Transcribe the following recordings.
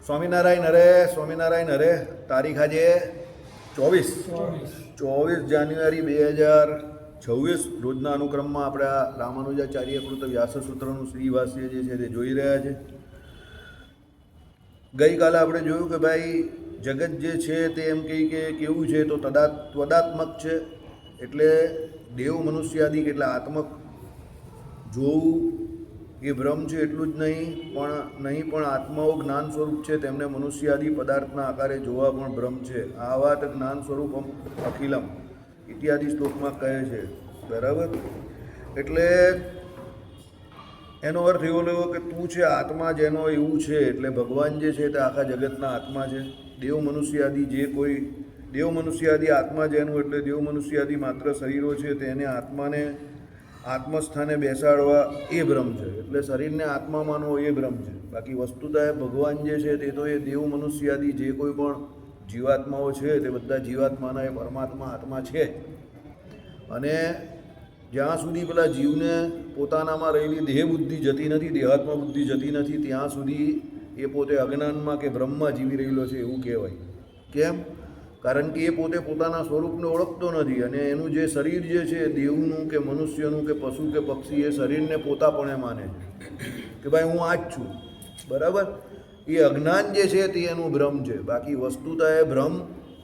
સ્વામિનારાયણ હરે તારીખ આજે 24 જાન્યુઆરી 2026 રોજના અનુક્રમમાં આપણે આ રામાનુજાચાર્યકૃત વ્યાસસૂત્રનું શ્રીભાષ્ય જે છે તે જોઈ રહ્યા છે. ગઈકાલે આપણે જોયું કે ભાઈ જગત જે છે તે એમ કહી કે કેવું છે તો ત્વદાત્મક છે, એટલે દેવ મનુષ્યાદિક એટલે આત્મક જોવું એ ભ્રમ છે એટલું જ નહીં આત્માઓ જ્ઞાન સ્વરૂપ છે, તેમને મનુષ્યાદિ પદાર્થના આકારે જોવા પણ ભ્રમ છે. આ વાત જ્ઞાન સ્વરૂપમ અખિલમ ઇત્યાદિ શ્લોકમાં કહે છે. બરાબર, એટલે એનો અર્થ એવો લેવો કે તું છે આત્મા જેનો એવું છે, એટલે ભગવાન જે છે તે આખા જગતના આત્મા છે. દેવ મનુષ્યાદિ આત્મા જેનું, એટલે દેવ મનુષ્યાદિ માત્ર શરીરો છે તેને આત્માને આત્મસ્થાને બેસાડવા એ ભ્રમ છે, એટલે શરીરને આત્મા માનવો એ ભ્રમ છે. બાકી વસ્તુતઃ ભગવાન જે છે તે તો એ દેવ મનુષ્યાદિ જે કોઈ પણ જીવાત્માઓ છે તે બધા જીવાત્માના એ પરમાત્મા આત્મા છે. અને જ્યાં સુધી પેલા જીવને પોતાનામાં રહેલી દેહ બુદ્ધિ જતી નથી, દેહાત્મા બુદ્ધિ જતી નથી, ત્યાં સુધી એ પોતે અજ્ઞાનમાં કે બ્રહ્મમાં જીવી રહેલો છે એવું કહેવાય. કેમ? કારણ કે એ પોતે પોતાના સ્વરૂપને ઓળખતો નથી, અને એનું જે શરીર જે છે દેવનું કે મનુષ્યનું કે પશુ કે પક્ષી, એ શરીરને પોતાપણે માને છે કે ભાઈ હું આ જ છું. બરાબર, એ અજ્ઞાન જે છે તે એનું ભ્રમ છે. બાકી વસ્તુતઃ એ ભ્રમ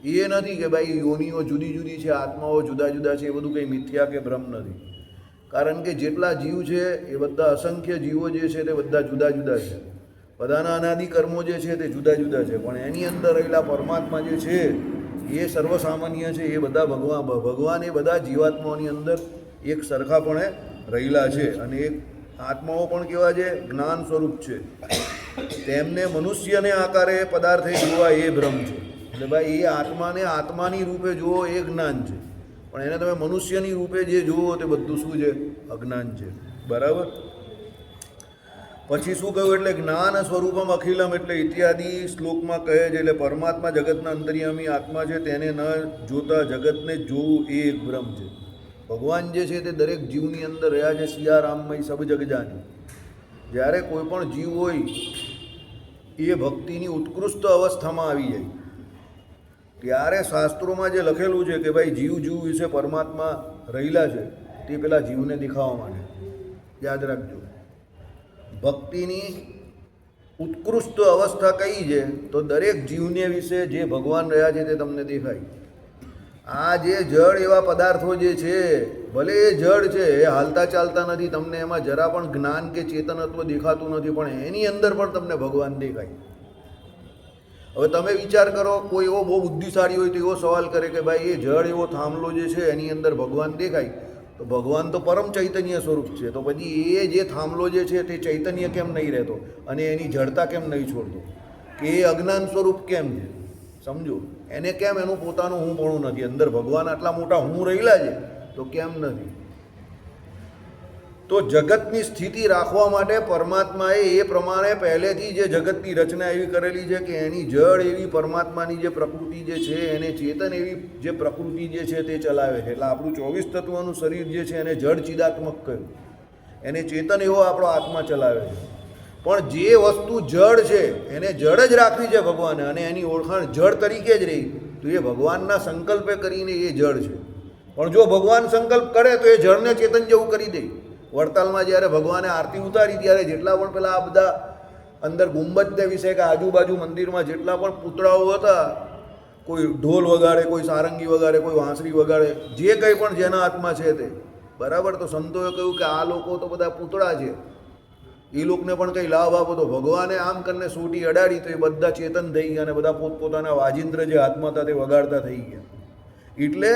એ નથી કે ભાઈ યોનિઓ જુદી જુદી છે, આત્માઓ જુદા જુદા છે, એ બધું કંઈ મિથ્યા કે ભ્રમ નથી. કારણ કે જેટલા જીવ છે એ બધા અસંખ્ય જીવો જે છે તે બધા જુદા જુદા છે, બધાના અનાદિ કર્મો જે છે તે જુદા જુદા છે, પણ એની અંદર રહેલા પરમાત્મા જે છે એ સર્વસામાન્ય છે. એ બધા ભગવાન એ બધા જીવાત્માઓની અંદર એક સરખાપણે રહેલા છે. અને એક આત્માઓ પણ કેવા છે? જ્ઞાન સ્વરૂપ છે. તેમને મનુષ્યને આકારે પદાર્થે જોવા એ ભ્રમ છે. એટલે ભાઈ એ આત્માને આત્માની રૂપે જુઓ એ જ્ઞાન છે, પણ એને તમે મનુષ્યની રૂપે જે જુઓ તે બધું શું છે? અજ્ઞાન છે. બરાબર, પછી શું કહ્યું? એટલે જ્ઞાન સ્વરૂપમ અખિલમ, એટલે ઇત્યાદિ શ્લોકમાં કહે છે. એટલે પરમાત્મા જગતના અંતર્યામી આત્મા છે, તેને ન જોતા જગતને જોવું એ એક ભ્રમ છે. ભગવાન જે છે તે દરેક જીવની અંદર રહ્યા છે. સિયારામમય સબ જગ જાની. જ્યારે કોઈ પણ જીવ હોય એ ભક્તિની ઉત્કૃષ્ટ અવસ્થામાં આવી જાય ત્યારે શાસ્ત્રોમાં જે લખેલું છે કે ભાઈ જીવ વિશે પરમાત્મા રહેલા છે, તે પેલા જીવને દેખાવા માંડે. યાદ રાખજો, ભક્તિની ઉત્કૃષ્ટ અવસ્થા કઈ છે? તો દરેક જીવને વિશે જે ભગવાન રહ્યા છે તે તમને દેખાય. આ જે જળ એવા પદાર્થો જે છે, ભલે એ જળ છે, એ હાલતા ચાલતા નથી, તમને એમાં જરા પણ જ્ઞાન કે ચેતનત્વ દેખાતું નથી, પણ એની અંદર પણ તમને ભગવાન દેખાય. હવે તમે વિચાર કરો, કોઈ એવો બહુ બુદ્ધિશાળી હોય તો એવો સવાલ કરે કે ભાઈ એ જળ એવો થાંભલો જે છે એની અંદર ભગવાન દેખાય, તો ભગવાન તો પરમ ચૈતન્ય સ્વરૂપ છે, તો પછી એ જે થાંભલો જે છે તે ચૈતન્ય કેમ નહીં રહેતો અને એની જડતા કેમ નહીં છોડતો? કે એ અજ્ઞાન સ્વરૂપ કેમ છે? સમજો, એને કેમ એનું પોતાનું હું પણ નથી? અંદર ભગવાન આટલા મોટા હું રહેલા છે તો કેમ નથી? તો જગતની સ્થિતિ રાખવા માટે પરમાત્માએ એ પ્રમાણે પહેલેથી જે જગતની રચના એવી કરેલી છે કે એની જળ એવી પરમાત્માની જે પ્રકૃતિ જે છે, એને ચેતન એવી જે પ્રકૃતિ જે છે તે ચલાવે છે. એટલે આપણું 24 તત્વનું શરીર જે છે એને જળ ચિદાત્મક કહ્યું, એને ચેતન એવો આપણો આત્મા ચલાવે છે. પણ જે વસ્તુ જળ છે એને જળ જ રાખવી છે ભગવાને, અને એની ઓળખાણ જળ તરીકે જ રહી, તો એ ભગવાનના સંકલ્પે કરીને એ જળ છે. પણ જો ભગવાન સંકલ્પ કરે તો એ જળને ચેતન જેવું કરી દે. વડતાલમાં જ્યારે ભગવાને આરતી ઉતારી ત્યારે જેટલા પણ પેલા આ બધા અંદર ગુંબજને વિશે કે આજુબાજુ મંદિરમાં જેટલા પણ પૂતળાઓ હતા, કોઈ ઢોલ વગાડે, કોઈ સારંગી વગાડે, કોઈ વાંસળી વગાડે, જે કંઈ પણ જેના હાથમાં છે તે, બરાબર, તો સંતોએ કહ્યું કે આ લોકો તો બધા પૂતળા છે, એ લોકોને પણ કંઈ લાભ આપો. તો ભગવાને આમ કરીને સોટી અડાડી તો એ બધા ચેતન થઈ ગયા, અને બધા પોતપોતાના વાજિંત્ર જે હાથમાં હતા તે વગાડતા થઈ ગયા. એટલે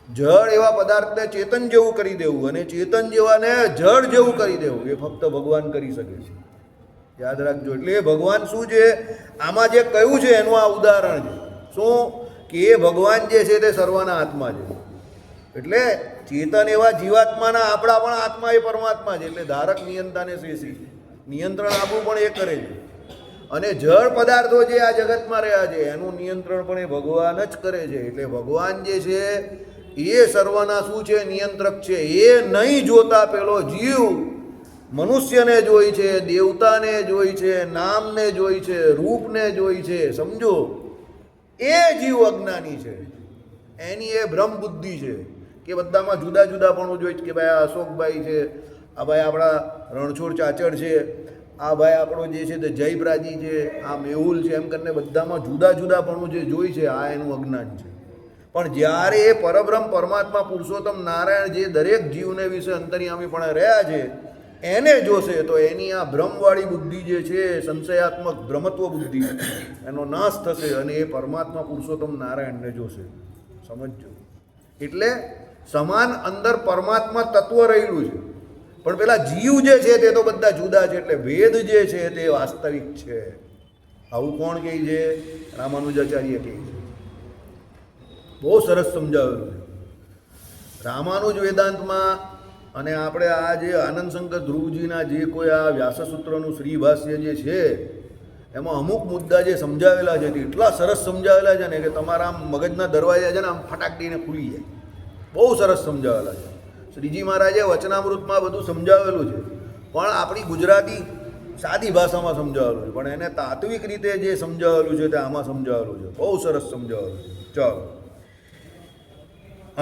જળ એવા પદાર્થને ચેતન જેવું કરી દેવું અને ચેતન જેવાને જળ જેવું કરી દેવું એ ફક્ત ભગવાન કરી શકે છે. યાદ રાખજો. એટલે એ ભગવાન શું છે? આમાં જે કહ્યું છે એનું આ ઉદાહરણ છે. શું? કે એ ભગવાન જે છે તે સર્વના આત્મા છે. એટલે ચેતન એવા જીવાત્માના આપણા પણ આત્મા એ પરમાત્મા છે. એટલે ધારક નિયંતાને શેષી નિયંત્રણ આપવું પણ એ કરે છે. અને જળ પદાર્થો જે આ જગતમાં રહ્યા છે એનું નિયંત્રણ પણ એ ભગવાન જ કરે છે. એટલે ભગવાન જે છે એ સર્વના શું છે? નિયંત્રક છે. એ નહીં જોતા પેલો જીવ મનુષ્યને જોઈ છે, દેવતાને જોઈ છે, નામને જોઈ છે, રૂપને જોઈ છે. સમજો, એ જીવ અજ્ઞાની છે. એની એ ભ્રમ બુદ્ધિ છે કે બધામાં જુદા જુદા પણ જોઈ કે ભાઈ આ અશોકભાઈ છે, આ ભાઈ આપણા રણછોડ ચાચડ છે, આ ભાઈ આપણો જે છે તે જયપ્રાજી છે, આ મેહુલ છે, એમ કરીને બધામાં જુદા જુદા પણ જે જોઈ છે, આ એનું અજ્ઞાન છે. પણ જ્યારે એ પરબ્રહ્મ પરમાત્મા પુરુષોત્તમ નારાયણ જે દરેક જીવને વિશે અંતર્યામી પણ રહ્યા છે એને જોશે તો એની આ ભ્રમવાળી બુદ્ધિ જે છે, સંશયાત્મક ભ્રમત્વ બુદ્ધિ, એનો નાશ થશે અને એ પરમાત્મા પુરુષોત્તમ નારાયણને જોશે. સમજજો, એટલે સમાન અંદર પરમાત્મા તત્વ રહેલું છે, પણ પેલા જીવ જે છે તે તો બધા જુદા છે. એટલે વેદ જે છે તે વાસ્તવિક છે. આવું કોણ કહે છે? રામાનુજાચાર્ય કહે છે. બહુ સરસ સમજાવેલું છે રામાનુજ વેદાંતમાં. અને આપણે આ જે આનંદ શંકર ધ્રુવજીના જે કોઈ આ વ્યાસસૂત્રનું શ્રીભાષ્ય જે છે એમાં અમુક મુદ્દા જે સમજાવેલા છે તે એટલા સરસ સમજાવેલા છે ને કે તમારા આમ મગજના દરવાજા છે ને આમ ફટાક દઈને ખુલી જાય. બહુ સરસ સમજાવેલા છે. શ્રીજી મહારાજે વચનામૃતમાં બધું સમજાવેલું છે, પણ આપણી ગુજરાતી સાદી ભાષામાં સમજાવેલું છે, પણ એને તાત્વિક રીતે જે સમજાવેલું છે તે આમાં સમજાવેલું છે. બહુ સરસ સમજાવેલું છે. ચાલો.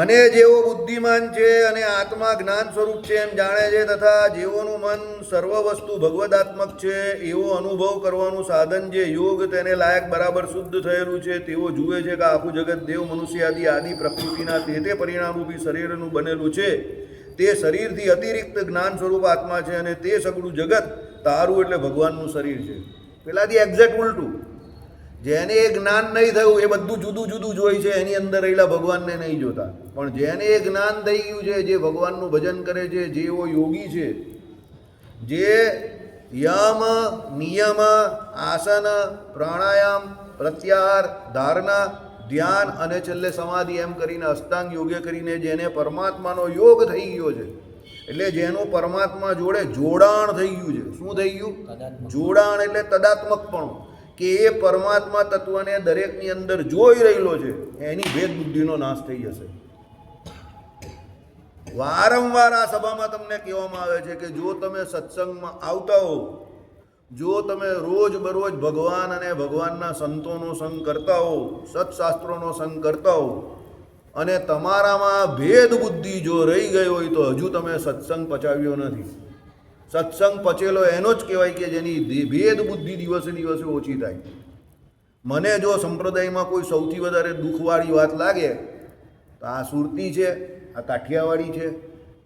અને જેઓ બુદ્ધિમાન છે અને આત્મા જ્ઞાન સ્વરૂપ છે એમ જાણે છે, તથા જેઓનું મન સર્વ વસ્તુ ભગવદાત્મક છે એવો અનુભવ કરવાનું સાધન જે યોગ તેને લાયક બરાબર શુદ્ધ થયેલું છે, તેઓ જુએ છે કે આખું જગત દેવ મનુષ્યાદિ આદિ પ્રકૃતિના તે પરિણામરૂપી શરીરનું બનેલું છે. તે શરીરથી અતિરિક્ત જ્ઞાન સ્વરૂપ આત્મા છે અને તે સગળું જગત તારું એટલે ભગવાનનું શરીર છે. પેલાથી એક્ઝેક્ટ ઉલટું. જેને એ જ્ઞાન નહીં થયું એ બધું જુદું જુદું જોઈ છે, એની અંદર રહેલા ભગવાનને નહીં જોતા. પણ જેને એ જ્ઞાન થઈ ગયું છે, જે ભગવાનનું ભજન કરે છે, જેઓ યોગી છે, જે યમ નિયમ આસન પ્રાણાયામ પ્રત્યાહાર ધારણા ધ્યાન અને છેલ્લે સમાધિ એમ કરીને અષ્ટાંગ યોગ્ય કરીને જેને પરમાત્માનો યોગ થઈ ગયો છે, એટલે જેનું પરમાત્મા જોડે જોડાણ થઈ ગયું છે. શું થઈ ગયું? જોડાણ એટલે તદાત્મકપણું, કે એ પરમાત્મા તત્વને દરેકની અંદર જોઈ રહેલો છે. એની ભેદ બુદ્ધિનો નાશ થઈ જશે. વારંવાર આ સભામાં તમને કહેવામાં આવે છે કે જો તમે સત્સંગમાં આવતા હો, જો તમે રોજ બરોજ ભગવાન અને ભગવાનના સંતોનો સંગ કરતા હો, સત્શાસ્ત્રોનો સંગ કરતા હો, અને તમારામાં ભેદ બુદ્ધિ જો રહી ગઈ હોય તો હજુ તમે સત્સંગ પચાવ્યો નથી. સત્સંગ પચેલો એનો જ કહેવાય કે જેની ભેદ બુદ્ધિ દિવસે દિવસે ઓછી થાય. મને જો સંપ્રદાયમાં કોઈ સૌથી વધારે દુઃખવાળી વાત લાગે તો આ સુરતી છે, આ કાઠિયાવાડી છે,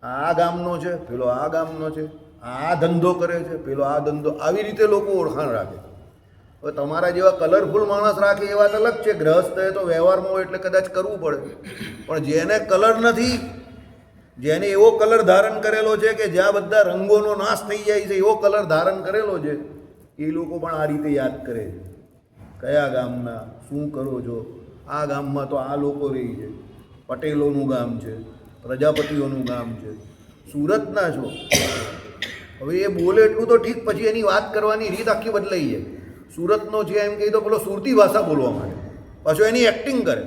આ ગામનો છે, પેલો આ ગામનો છે, આ ધંધો કરે છે, પેલો આ ધંધો, આવી રીતે લોકો ઓળખાણ રાખે. હવે તમારા જેવા કલરફુલ માણસ રાખે એ વાત અલગ છે. ગ્રહસ્થ તો વ્યવહારમાં હોય એટલે કદાચ કરવું પડે, પણ જેને કલર નથી, જેને એવો કલર ધારણ કરેલો છે કે જ્યાં બધા રંગોનો નાશ થઈ જાય છે, એવો કલર ધારણ કરેલો છે, એ લોકો પણ આ રીતે યાદ કરે છે. કયા ગામના, શું કરો છો? આ ગામમાં તો આ લોકો રહી છે, પટેલોનું ગામ છે, પ્રજાપતિઓનું ગામ છે, સુરતના છો. હવે એ બોલે એટલું તો ઠીક, પછી એની વાત કરવાની રીત આખી બદલાઈ જાય. સુરતનો છે એમ કહી તો પેલો સુરતી ભાષા બોલવા માંડે, પાછો એની એક્ટિંગ કરે.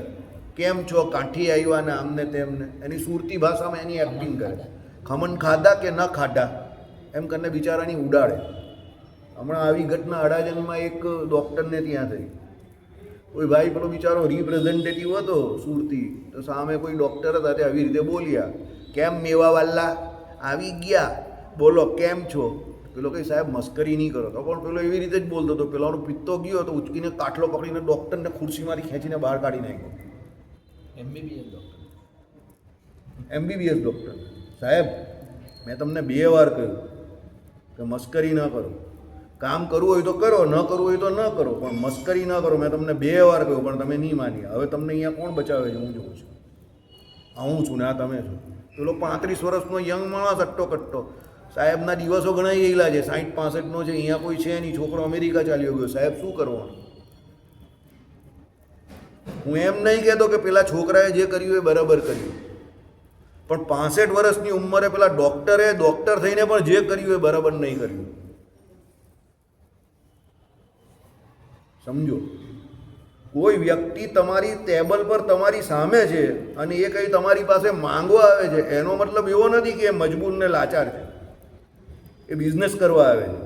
કેમ છો, કાઠી આવ્યા ને આમને તેમને, એની સુરતી ભાષામાં એની એક્ટિંગ કરે. ખમણ ખાધા કે ન ખાધા એમ કરીને બિચારાની ઉડાડે. હમણાં આવી ઘટના અડાજણમાં એક ડૉક્ટરને ત્યાં થઈ. કોઈ ભાઈ પેલો બિચારો રિપ્રેઝેન્ટેટિવ હતો સુરતી, તો સામે કોઈ ડૉક્ટર હતા તે આવી રીતે બોલ્યા, કેમ મેવાવાલા આવી ગયા, બોલો કેમ છો? પેલો કંઈ સાહેબ મસ્કરી નહીં કરો. તો પણ પેલો એવી રીતે જ બોલતો હતો. પેલાનો પિત્તો ગયો તો ઉચકીને કાટલો પકડીને ડૉક્ટરને ખુરશીમાંથી ખેંચીને બહાર કાઢી નાખ્યો. MBBS doctor. સાહેબ મેં તમને 2 વાર કહ્યું કે મસ્કરી ન કરો. કામ કરવું હોય તો કરો, ન કરવું હોય તો ન કરો, પણ મસ્કરી ન કરો. મેં તમને 2 વાર કહ્યું પણ તમે નહીં માની. હવે તમને અહીંયા કોણ બચાવે છે? હું જોઉં છું. હું છું ને આ તમે છો. પેલો 35 વર્ષનો યંગ માણસ અટ્ટો કટ્ટો. સાહેબના દિવસો ઘણા ગયેલા છે, 60-65નો છે, અહીંયા કોઈ છે નહીં. છોકરો અમેરિકા ચાલ્યો ગયો. સાહેબ શું કરવાનું? હું એમ નહીં કહેતો કે પેલા છોકરાએ જે કર્યું એ બરાબર કર્યું, પણ 65 વર્ષની ઉંમરે પેલા ડૉક્ટર થઈને પણ જે કર્યું એ બરાબર નહીં કર્યું. સમજો, કોઈ વ્યક્તિ તમારી ટેબલ પર તમારી સામે છે અને એ કંઈ તમારી પાસે માંગવા આવે છે, એનો મતલબ એવો નથી કે એ મજબૂર ને લાચાર છે. એ બિઝનેસ કરવા આવે છે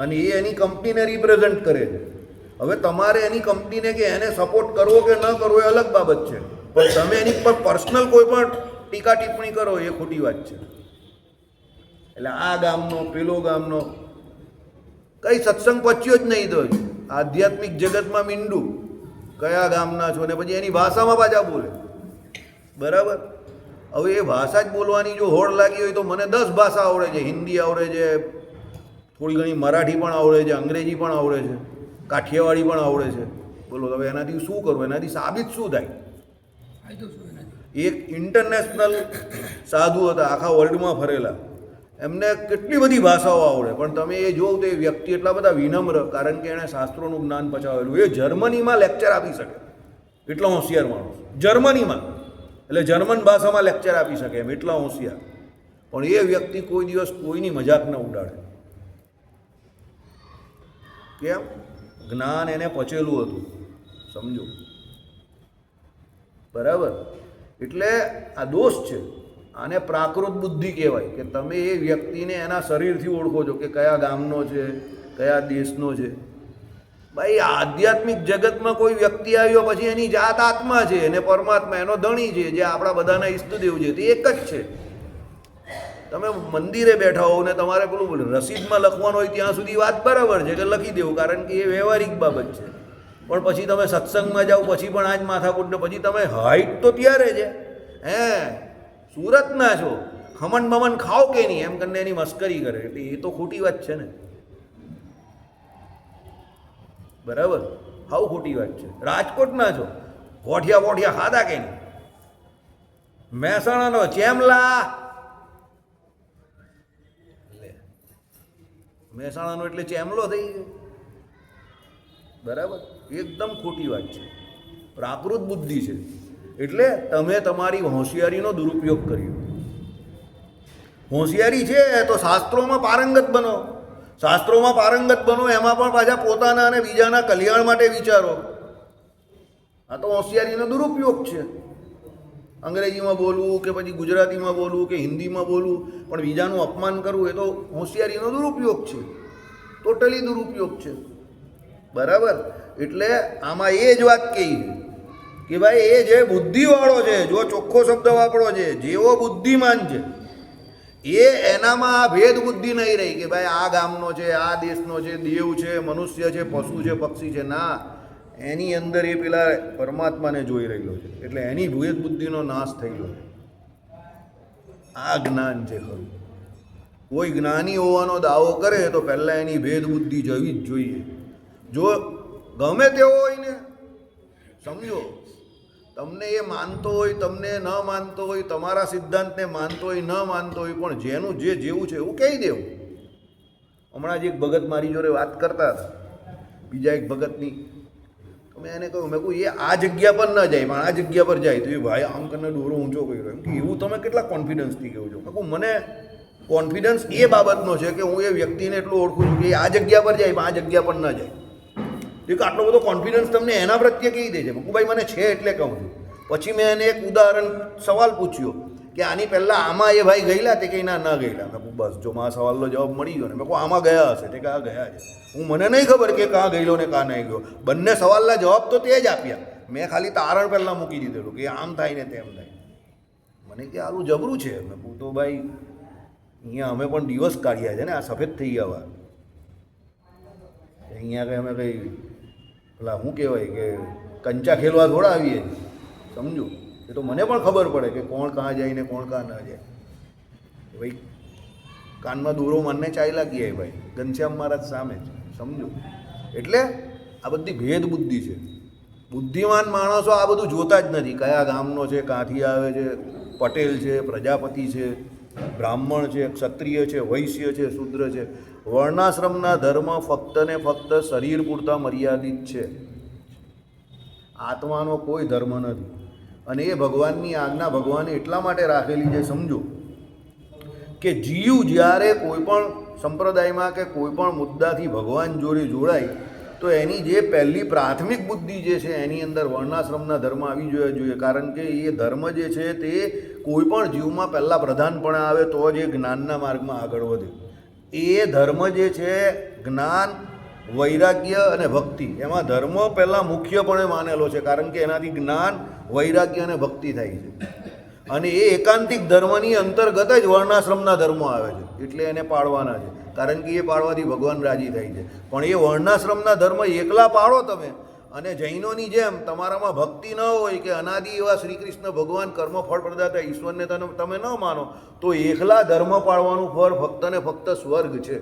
અને એ એની કંપનીને રિપ્રેઝન્ટ કરે છે. હવે તમારે એની કંપનીને કે એને સપોર્ટ કરવો કે ન કરવો એ અલગ બાબત છે, પણ તમે એની પર પર્સનલ કોઈ પણ ટીકા ટિપ્પણી કરો એ ખોટી વાત છે. એટલે આ ગામનો પેલો ગામનો કઈ સત્સંગ પચ્યો જ નહીં. તો આધ્યાત્મિક જગતમાં મીંડું કયા ગામના છો ને પછી એની ભાષામાં પાછા બોલે. બરાબર. હવે એ ભાષા જ બોલવાની જો હોડ લાગી હોય તો મને 10 ભાષા આવડે છે. હિન્દી આવડે છે, થોડી ઘણી મરાઠી પણ આવડે છે, અંગ્રેજી પણ આવડે છે, કાઠિયાવાડી પણ આવડે છે. બોલો હવે એનાથી શું કરવું? એનાથી સાબિત શું થાય? એક ઇન્ટરનેશનલ સાધુ હતા, આખા વર્લ્ડમાં ફરેલા, એમને કેટલી બધી ભાષાઓ આવડે, પણ તમે એ જોવો તો એ વ્યક્તિ એટલા બધા વિનમ્ર, કારણ કે એણે શાસ્ત્રોનું જ્ઞાન પચાવેલું. એ જર્મનીમાં લેક્ચર આપી શકે, એટલો હોશિયાર માણસ. જર્મનીમાં એટલે જર્મન ભાષામાં લેક્ચર આપી શકે એમ, એટલા હોશિયાર. પણ એ વ્યક્તિ કોઈ દિવસ કોઈની મજાક ન ઉડાડે. કેમ? જ્ઞાન એને પચેલું હતું. સમજો. બરાબર. એટલે આ દોષ છે. આને પ્રાકૃત બુદ્ધિ કહેવાય, કે તમે એ વ્યક્તિને એના શરીરથી ઓળખો છો કે કયા ગામનો છે, કયા દેશનો છે. ભાઈ આધ્યાત્મિક જગતમાં કોઈ વ્યક્તિ આવ્યો પછી એની જાત આત્મા છે અને પરમાત્મા એનો ધણી છે, જે આપણા બધાના ઈષ્ટદેવ છે, તે એક જ છે. તમે મંદિરે બેઠા હો ને તમારે પેલું રસીદમાં લખવાનું હોય ત્યાં સુધી વાત બરાબર છે કે લખી દેવું, કારણ કે એ વ્યવહારિક બાબત છે. પણ પછી તમે સત્સંગમાં જાઓ પછી પણ આ જ માથાકૂટ, ને પછી તમે હાઈટ તો ત્યારે છે સુરતના છો, ખમણ બમણ ખાઓ કે નહીં એમ કરીને એની મસ્કરી કરે. એટલે એ તો ખોટી વાત છે ને. બરાબર. હાવ ખોટી વાત છે. રાજકોટના છો, ગોઠિયા બોઠિયા ખાધા કે નહીં? મહેસાણાનો ચેમલા, મહેસાણાનો એટલે ચેમલો થઈ ગયો. બરાબર. એકદમ ખોટી વાત છે. પ્રાકૃત બુદ્ધિ છે. એટલે તમે તમારી હોશિયારીનો દુરુપયોગ કર્યો. હોશિયારી છે તો શાસ્ત્રોમાં પારંગત બનો. શાસ્ત્રોમાં પારંગત બનો, એમાં પણ પાછા પોતાના અને બીજાના કલ્યાણ માટે વિચારો. આ તો હોશિયારીનો દુરુપયોગ છે. અંગ્રેજીમાં બોલવું કે પછી ગુજરાતીમાં બોલવું કે હિન્દીમાં બોલવું પણ બીજાનું અપમાન કરવું એ તો હોશિયારીનો દુરુપયોગ છે. ટોટલી દુરુપયોગ છે. બરાબર. એટલે આમાં એ જ વાત કહી કે ભાઈ એ જે બુદ્ધિવાળો છે, જો ચોખ્ખો શબ્દ વાપરો છે, જેવો બુદ્ધિમાન છે, એ એનામાં આ ભેદ બુદ્ધિ નહીં રહી કે ભાઈ આ ગામનો છે, આ દેશનો છે, દેવ છે, મનુષ્ય છે, પશુ છે, પક્ષી છે. ના, એની અંદર એ પેલા પરમાત્માને જોઈ રહેલો છે. એટલે એની ભેદ બુદ્ધિનો નાશ થયેલો છે. આ જ્ઞાન છે ખરું. કોઈ જ્ઞાની હોવાનો દાવો કરે તો પહેલાં એની ભેદ બુદ્ધિ જવી જ જોઈએ. જો ગમે તેવો હોય ને, સમજો, તમને એ માનતો હોય, તમને ન માનતો હોય, તમારા સિદ્ધાંતને માનતો હોય, ન માનતો હોય, પણ જેનું જે જેવું છે એવું કહી દેવું. હમણાં જ એક ભગત મારી જોડે વાત કરતા હતા, બીજા એક ભગતની. તો મેં એને કહ્યું, મેં કહું એ આ જગ્યા પર ન જાય પણ આ જગ્યા પર જાય તો એ ભાઈ આમ કરીને દોરો ઊંચો કર્યો. એમ કે એવું તમે કેટલા કોન્ફિડન્સથી કહો છો? મેં કહું મને કોન્ફિડન્સ એ બાબતનો છે કે હું એ વ્યક્તિને એટલું ઓળખું છું કે આ જગ્યા પર જાય પણ આ જગ્યા પર ન જાય. એક આટલો બધો કોન્ફિડન્સ તમને એના પ્રત્યે કહી દે છે. મેં કહું ભાઈ મને છે એટલે કહું છું. પછી મેં એને એક ઉદાહરણ સવાલ પૂછ્યો કે આની પહેલાં આમાં એ ભાઈ ગયેલા? તે કંઈ ના ગયેલા. મેં કહું બસ જો મારા સવાલનો જવાબ મળી ગયો ને. મેં કહું આમાં ગયા હશે? તે કે આ ગયા છે. હું મને નહીં ખબર કે કાં ગયેલો ને કાં નહીં ગયો. બંને સવાલના જવાબ તો તે જ આપ્યા. મેં ખાલી તારણ પહેલાં મૂકી દીધેલું કે આમ થાય ને તેમ થાય. મને કે આવું જબરું છે. મેં કહું તો ભાઈ અહીંયા અમે પણ દિવસ કાઢ્યા છે ને, આ સફેદ થઈ ગયા. અહીંયા કંઈ અમે કંઈ પેલા શું કહેવાય કે કંચા ખેલવા થોડા આવીએ, સમજો. એ તો મને પણ ખબર પડે કે કોણ કાં જાય ને કોણ કાં ના જાય. ભાઈ કાનમાં દોરો મારને ચાલ્યા ગયા ભાઈ ઘનશ્યામ મહારાજ સામે જ, સમજો. એટલે આ બધી ભેદ બુદ્ધિ છે. બુદ્ધિમાન માણસો આ બધું જોતા જ નથી. કયા ગામનો છે, ક્યાંથી આવે છે, પટેલ છે, પ્રજાપતિ છે, બ્રાહ્મણ છે, ક્ષત્રિય છે, વૈશ્ય છે, શૂદ્ર છે. વર્ણાશ્રમના ધર્મ ફક્ત ને ફક્ત શરીર પૂરતા મર્યાદિત છે. આત્માનો કોઈ ધર્મ નથી. અને એ ભગવાનની આજ્ઞા ભગવાને એટલા માટે રાખેલી છે, સમજો, કે જીવ જ્યારે કોઈ પણ સંપ્રદાયમાં કે કોઈ પણ મુદ્દાથી ભગવાન જોડે જોડાય તો એની જે પહેલી પ્રાથમિક બુદ્ધિ જે છે એની અંદર વર્ણાશ્રમના ધર્મ આવી જોઈએ. કારણ કે એ ધર્મ જે છે તે કોઈ પણ જીવમાં પહેલાં પ્રધાનપણે આવે તો જ એ જ્ઞાનના માર્ગમાં આગળ વધે. એ ધર્મ જે છે જ્ઞાન, વૈરાગ્ય અને ભક્તિ, એમાં ધર્મ પહેલાં મુખ્યપણે માનેલો છે, કારણ કે એનાથી જ્ઞાન, વૈરાગ્ય અને ભક્તિ થાય છે. અને એ એકાંતિક ધર્મની અંતર્ગત જ વર્ણાશ્રમના ધર્મો આવે છે, એટલે એને પાળવાના છે, કારણ કે એ પાળવાથી ભગવાન રાજી થાય છે. પણ એ વર્ણાશ્રમના ધર્મ એકલા પાળો તમે, અને જૈનોની જેમ તમારામાં ભક્તિ ન હોય કે અનાદિ એવા શ્રી કૃષ્ણ ભગવાન કર્મફળ પ્રદાતા ઈશ્વરને તમે ન માનો, તો એકલા ધર્મ પાળવાનું ફળ ફક્ત ને ફક્ત સ્વર્ગ છે.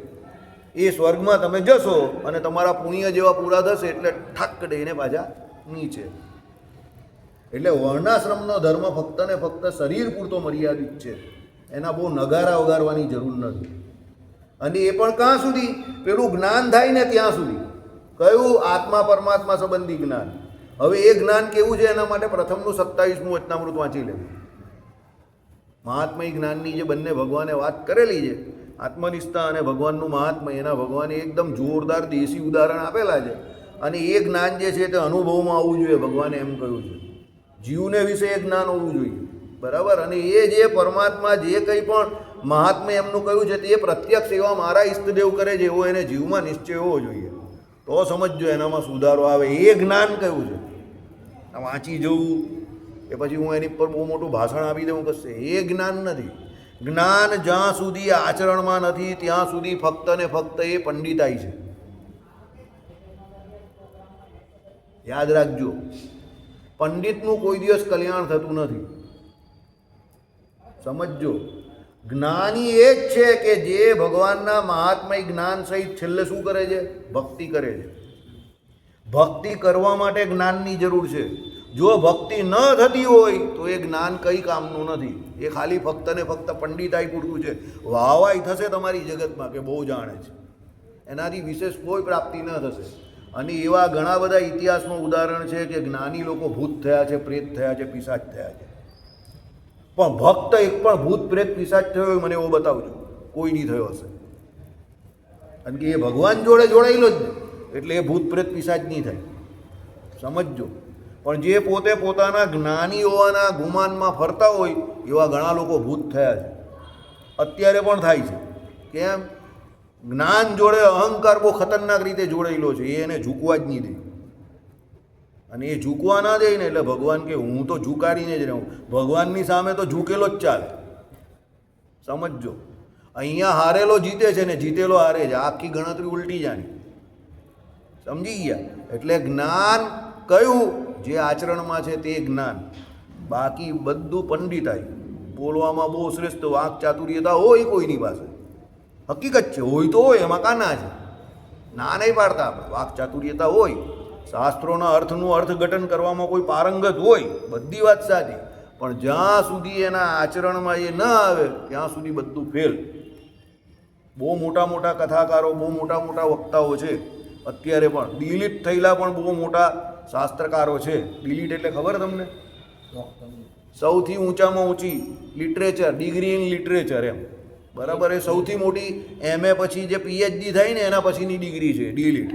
એ સ્વર્ગમાં તમે જશો અને તમારા પુણ્ય જેવા પૂરા થશે એટલે ઠાક દઈને પાછા નીચે. એટલે વર્ણાશ્રમનો ધર્મ ફક્ત ને ફક્ત શરીર પૂરતો મર્યાદિત છે, એના બહુ નગારા વગાડવાની જરૂર નથી. અને એ પણ ક્યાં સુધી? પેલું જ્ઞાન થાય ને ત્યાં સુધી. કયું? આત્મા પરમાત્મા સંબંધી જ્ઞાન. હવે એ જ્ઞાન કેવું છે એના માટે પ્રથમનું 27મું વચનામૃત વાંચી લેવું. મહાત્મય જ્ઞાનની જે બંને ભગવાને વાત કરેલી છે, આત્મનિષ્ઠા અને ભગવાનનું મહાત્મય, એના ભગવાને એકદમ જોરદાર દેશી ઉદાહરણ આપેલા છે. અને એ જ્ઞાન જે છે તે અનુભવમાં આવવું જોઈએ, ભગવાને એમ કહ્યું છે. જીવને વિશે એ જ્ઞાન હોવું જોઈએ, બરાબર. અને એ જે પરમાત્મા જે કંઈ પણ મહાત્મા એમનું કહ્યું છે તે પ્રત્યક્ષ એવા મારા ઈષ્ટદેવ કરે છે એવો એને જીવમાં નિશ્ચય હોવો જોઈએ, તો સમજજો એનામાં સુધારો આવે. એ જ્ઞાન કયું છે? વાંચી જવું એ પછી હું એની પર બહુ મોટું ભાષણ આપી દઉં કશે, એ જ્ઞાન નથી. જ્ઞાન જ્યાં સુધી આચરણમાં નથી ત્યાં સુધી ફક્ત ને ફક્ત એ પંડિતાઈ છે. યાદ રાખજો, પંડિતનું કોઈ દિવસ કલ્યાણ થતું નથી, સમજજો. જ્ઞાની એ જ છે કે જે ભગવાનના મહાત્મય જ્ઞાન સહિત છેલ્લે શું કરે છે? ભક્તિ કરે છે. ભક્તિ કરવા માટે જ્ઞાનની જરૂર છે. જો ભક્તિ ન થતી હોય તો એ જ્ઞાન કંઈ કામનું નથી, એ ખાલી ફક્ત ને ફક્ત પંડિતાઈ પૂરતું છે. વાહવાઈ થશે તમારી જગતમાં કે બહુ જાણે છે, એનાથી વિશેષ કોઈ પ્રાપ્તિ ન થશે. અને એવા ઘણા બધા ઇતિહાસમાં ઉદાહરણ છે કે જ્ઞાની લોકો ભૂત થયા છે, પ્રેત થયા છે, પિશાચ થયા છે. પણ ભક્ત એક પણ ભૂત પ્રેત પિશાચ થયો હોય મને એવો બતાવજો, કોઈ નહીં થયો હશે. કારણ કે એ ભગવાન જોડે જોડાયેલો જ નહીં, એટલે એ ભૂત પ્રેત પિશાચ નહીં થાય, સમજજો. પણ જે પોતે પોતાના જ્ઞાની હોવાના ગુમાનમાં ફરતા હોય એવા ઘણા લોકો ભૂત થયા છે, અત્યારે પણ થાય છે. કેમ? જ્ઞાન જોડે અહંકાર બહુ ખતરનાક રીતે જોડાયેલો છે, એ એને ઝૂકવા જ નહીં દે. અને એ ઝૂકવા ના દે ને એટલે ભગવાન કે હું તો ઝુકાડીને જ રહું. ભગવાનની સામે તો ઝૂકેલો જ ચાલે, સમજજો. અહીંયા હારેલો જીતે છે ને જીતેલો હારે છે, આખી ગણતરી ઉલટી જાણી, સમજી ગયા? એટલે જ્ઞાન કયું? જે આચરણમાં છે તે જ્ઞાન. બાકી બધું પંડિતાઈ. બોલવામાં બહુ શ્રેષ્ઠ વાક ચાતુર્યતા હોય કોઈની પાસે, હકીકત છે, હોય તો હોય, એમાં કાના છે, ના નહીં પાડતા આપણે. વાક ચાતુર્યતા હોય, શાસ્ત્રોના અર્થનું અર્થઘટન કરવામાં કોઈ પારંગત હોય, બધી વાત સાચી. પણ જ્યાં સુધી એના આચરણમાં એ ન આવે ત્યાં સુધી બધું ફેલ. બહુ મોટા મોટા કથાકારો, બહુ મોટા મોટા વક્તાઓ છે અત્યારે પણ, ડિલીટ થયેલા પણ બહુ મોટા શાસ્ત્રકારો છે. ડિલીટ એટલે ખબર તમને? સૌથી ઊંચામાં ઊંચી લિટરેચર, ડિગ્રી ઇન લિટરેચર, એમ બરાબર. એ સૌથી મોટી MA પછી જે PhD થાય ને એના પછીની ડિગ્રી છે ડીલીટ.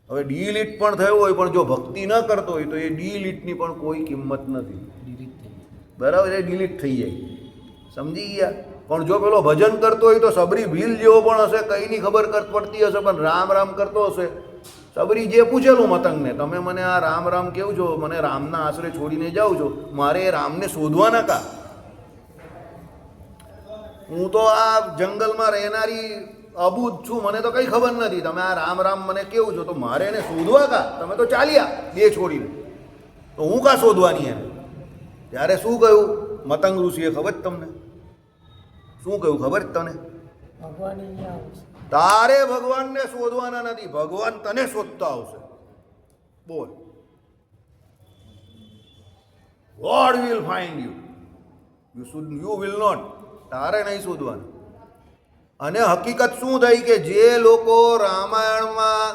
હવે ડીલીટ પણ થયો હોય પણ જો ભક્તિ ન કરતો હોય તો એ ડીલીટની પણ કોઈ કિંમત નથી, બરાબર. એ ડિલીટ થઈ જાય, સમજી ગયા? પણ જો પેલો ભજન કરતો હોય તો સબરી ભીલ જેવો પણ હશે, કંઈની ખબર પડતી હશે પણ રામ રામ કરતો હશે. સબરી જે પૂછેલું મતંગને, તમે મને આ રામ રામ કેવું છો, મને રામના આશરે છોડીને જાઓ છો, મારે એ રામને શોધવાના કા? હું તો આ જંગલમાં રહેનારી અબૂદ છું, મને તો કંઈ ખબર નથી, તમે આ રામ રામ મને કેવું છો, તો મારે એને શોધવા કા? તમે તો ચાલ્યા બે છોડીને, તો હું કા શોધવાની એને? ત્યારે શું કહ્યું મતંગ ઋષિએ? ખબર જ તમને શું કહ્યું? ખબર જ તને? તારે ભગવાનને શોધવાના નથી, ભગવાન તને શોધતા આવશે. બોલ, God will find you, you will not. તારે નહીં શોધવાનું. અને હકીકત શું થઈ કે જે લોકો રામાયણમાં